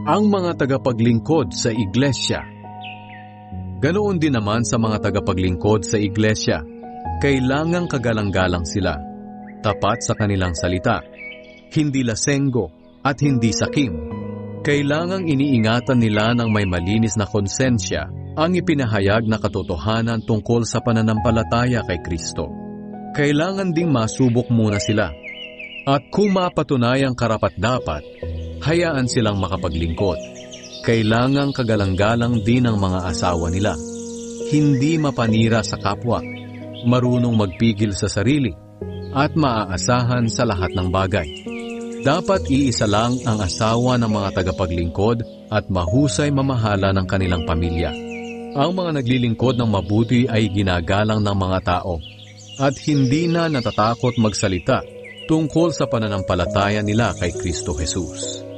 Ang mga tagapaglingkod sa iglesia. Ganoon din naman sa mga tagapaglingkod sa iglesia. Kailangang kagalang-galang sila, tapat sa kanilang salita, hindi lasenggo at hindi sakim. Kailangang iniingatan nila ng may malinis na konsensya ang ipinahayag na katotohanan tungkol sa pananampalataya kay Kristo. Kailangan ding masubok muna sila. At kung mapatunayang karapat-dapat, hayaan silang makapaglingkod. Kailangang kagalang-galang din ang mga asawa nila. Hindi mapanira sa kapwa, marunong magpigil sa sarili, at maaasahan sa lahat ng bagay. Dapat iisa lang ang asawa ng mga tagapaglingkod at mahusay mamahala ng kanilang pamilya. Ang mga naglilingkod ng mabuti ay ginagalang ng mga tao at hindi na natatakot magsalita tungkol sa pananampalataya nila kay Kristo Jesus.